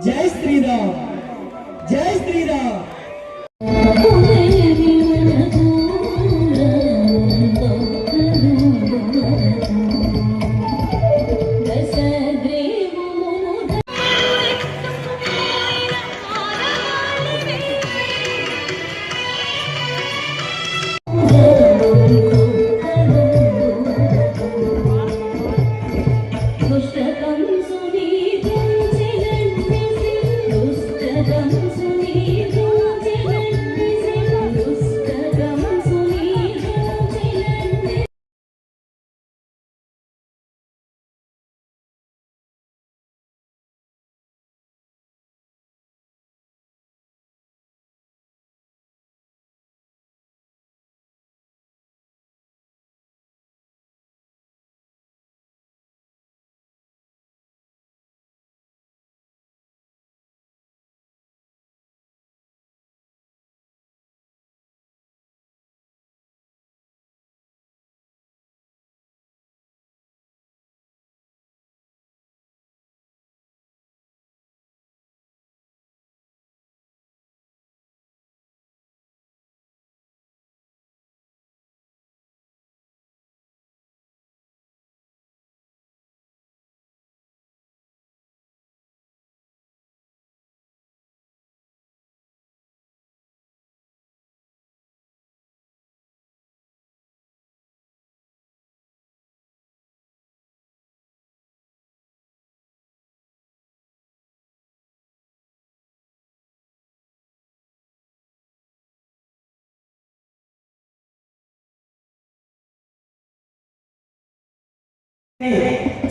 जय श्री राम, जय श्री राम।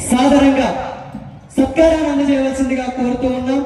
సాదరంగా సత్కారాన్ని అందజేయవలసిందిగా కోరుతూ ఉన్నాం।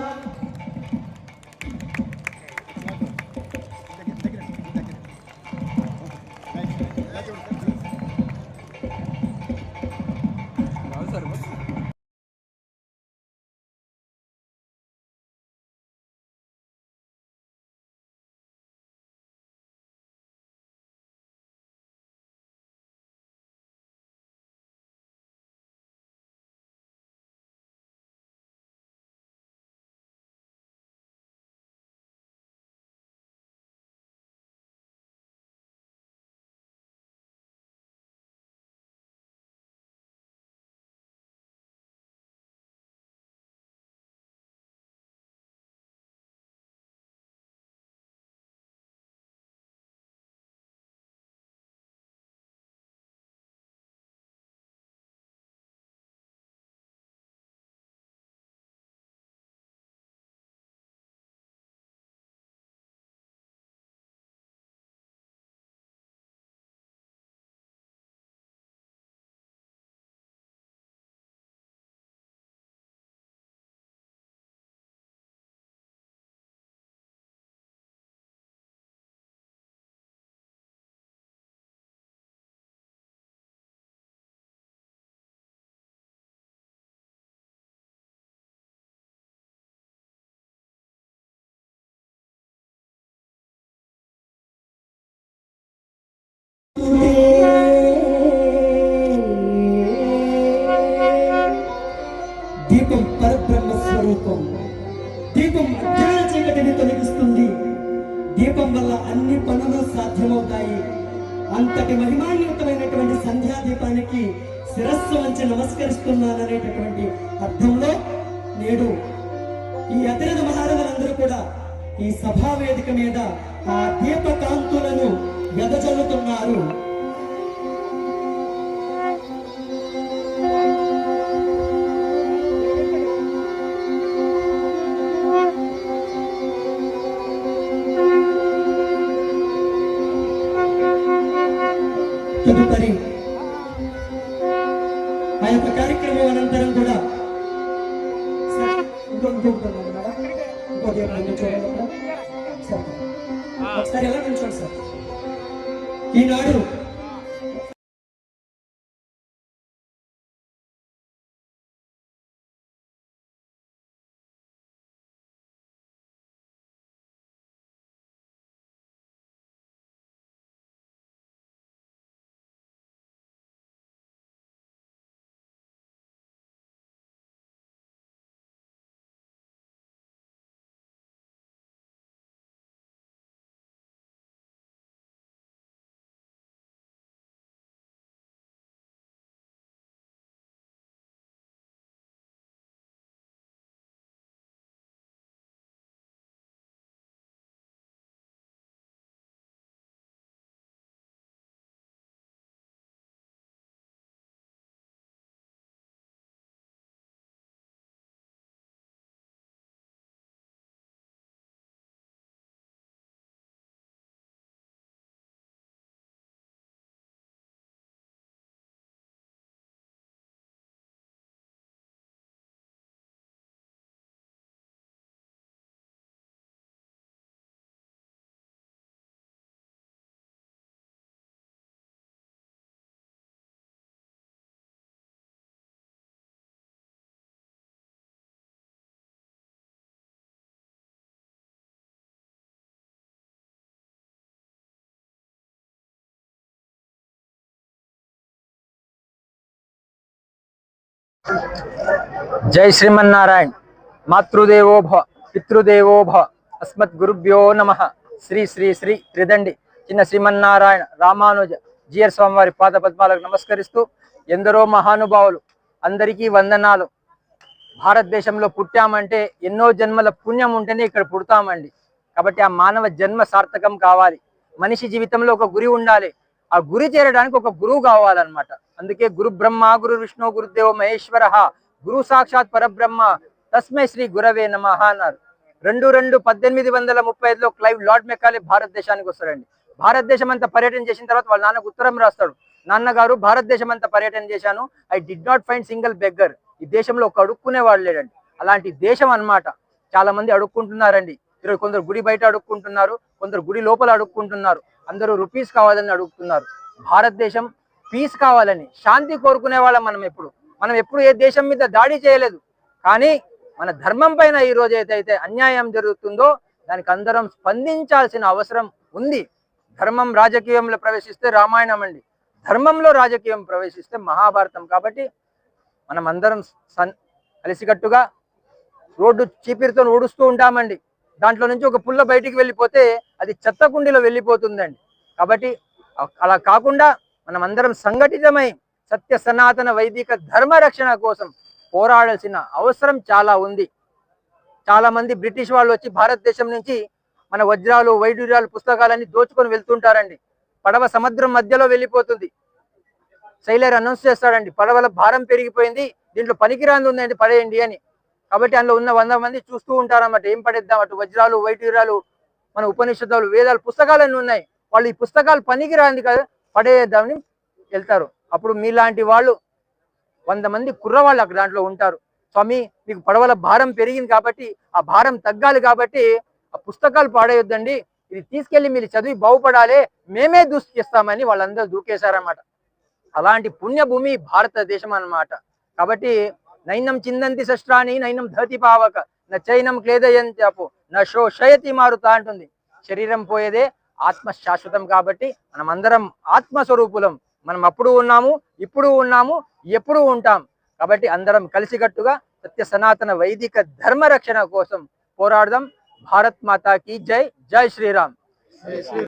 దీపం వల్ల అన్ని పనులు సాధ్యమవుతాయి. అంతటి మహిమాన్వితమైనటువంటి సంధ్యా దీపానికి శిరస్సు వంచి నమస్కరిస్తున్నాననేటటువంటి అర్థంలో నేడు ఈ అతిరథ మహారథులందరూ కూడా ఈ సభా వేదిక మీద ఆ దీపకాంతులను వెదజల్లుతున్నారు. తదుపరి ఆ యొక్క కార్యక్రమం అనంతరం కూడా ఒకసారి ఎలా నిల్చోండి సార్. ఈనాడు जय श्रीमन्नारायण। मातृदेवो भव पितृदेवो भव अस्मत् गुरुभ्यो नमः। श्री श्री श्री त्रिदंडी చిన్న శ్రీమన్నారాయణ రామానుజ జిఆర్ స్వామి వారి పాద పద్మాలకు నమస్కరిస్తూ ఎందరో మహానుభావులు అందరికీ వందనాలు. భారతదేశంలో పుట్టామంటే ఎన్నో జన్మల పుణ్యం ఉంటేనే ఇక్కడ పుడతామండి. కాబట్టి ఆ మానవ జన్మ సార్థకం కావాలి. మనిషి జీవితంలో ఒక గురి ఉండాలి. ఆ గురి చేరడానికి ఒక గురువు కావాలన్నమాట. అందుకే గురు బ్రహ్మ గురు విష్ణు గురుదేవ మహేశ్వర గురు సాక్షాత్ పరబ్రహ్మ తస్మై శ్రీ గురవే నమః అన్నారు. 1835లో క్లైవ్ లార్డ్ మెకాలే భారతదేశానికి వస్తారండి. భారతదేశం అంతా పర్యటన చేసిన తర్వాత వాళ్ళ నాన్నకు ఉత్తరం రాస్తాడు. నాన్నగారు, భారతదేశం అంతా పర్యటన చేశాను, I did not find single beggar. ఈ దేశంలో ఒక అడుక్కునేవాడు లేడండి. అలాంటి దేశం అన్నమాట. చాలా మంది అడుక్కుంటున్నారండి. ఈరోజు కొందరు గుడి బయట అడుక్కుంటున్నారు, కొందరు గుడి లోపల అడుక్కుంటున్నారు. అందరూ రూపీస్ కావాలని అడుగుతున్నారు. భారతదేశం పీస్ కావాలని, శాంతి కోరుకునే వాళ్ళం మనం ఎప్పుడు ఏ దేశం మీద దాడి చేయలేదు. కానీ మన ధర్మం పైన ఈ రోజు ఏదైతే అన్యాయం జరుగుతుందో దానికి అందరం స్పందించాల్సిన అవసరం ఉంది. ధర్మం రాజకీయంలో ప్రవేశిస్తే రామాయణం అండి, ధర్మంలో రాజకీయం ప్రవేశిస్తే మహాభారతం. కాబట్టి మనం అందరం కలిసికట్టుగా రోడ్డు చీపిరితో ఊడుస్తూ ఉంటామండి. దాంట్లో నుంచి ఒక పుల్ల బయటికి వెళ్ళిపోతే అది చెత్త కుండీలో వెళ్ళిపోతుందండి. కాబట్టి అలా కాకుండా మనం అందరం సంఘటితమై సత్య సనాతన వైదిక ధర్మ రక్షణ కోసం పోరాడాల్సిన అవసరం చాలా ఉంది. చాలా మంది బ్రిటిష్ వాళ్ళు వచ్చి భారతదేశం నుంచి మన వజ్రాలు వైడూర్యాలు పుస్తకాలన్నీ దోచుకొని వెళ్తుంటారండి. పడవ సముద్రం మధ్యలో వెళ్ళిపోతుంది. సైలర్ అనౌన్స్ చేస్తాడండి, పడవల భారం పెరిగిపోయింది, దీంట్లో పనికిరాంది ఉందండి, పడేయండి అని. కాబట్టి అందులో ఉన్న 100 మంది చూస్తూ ఉంటారన్నమాట. ఏం పడేద్దాం, అటు వజ్రాలు వైడూర్యాలు మన ఉపనిషత్తులు వేదాలు పుస్తకాలన్నీ ఉన్నాయి, వాళ్ళు ఈ పుస్తకాలు పనికిరాంది కదా పడేద్దామని వెళ్తారు. అప్పుడు మీలాంటి వాళ్ళు 100 మంది కుర్రవాళ్ళు అక్కడ దాంట్లో ఉంటారు. స్వామి, మీకు పడవల భారం పెరిగింది కాబట్టి ఆ భారం తగ్గాలి కాబట్టి ఆ పుస్తకాలు పాడేయొద్దండి, ఇది తీసుకెళ్లి మీరు చదివి బాగుపడాలి, మేమే దూసుకేస్తామని వాళ్ళందరూ దూకేశారన్నమాట. అలాంటి పుణ్యభూమి భారతదేశం అన్నమాట. కాబట్టి నైనం చిందంతి శస్త్రాన్ని నైనం ధతి పావక నైనం క్లేదయంత్యాపు నా శోషయతి మారుతా అంటుంది. శరీరం పోయేదే, ఆత్మ శాశ్వతం. కాబట్టి మనం అందరం ఆత్మస్వరూపులం. మనం అప్పుడు ఉన్నాము, ఇప్పుడు ఉన్నాము, ఎప్పుడు ఉంటాం. కాబట్టి అందరం కలిసికట్టుగా సత్య సనాతన వైదిక ధర్మ రక్షణ కోసం పోరాడదాం. భారత్ మాతా కీ జై. జై శ్రీరామ్.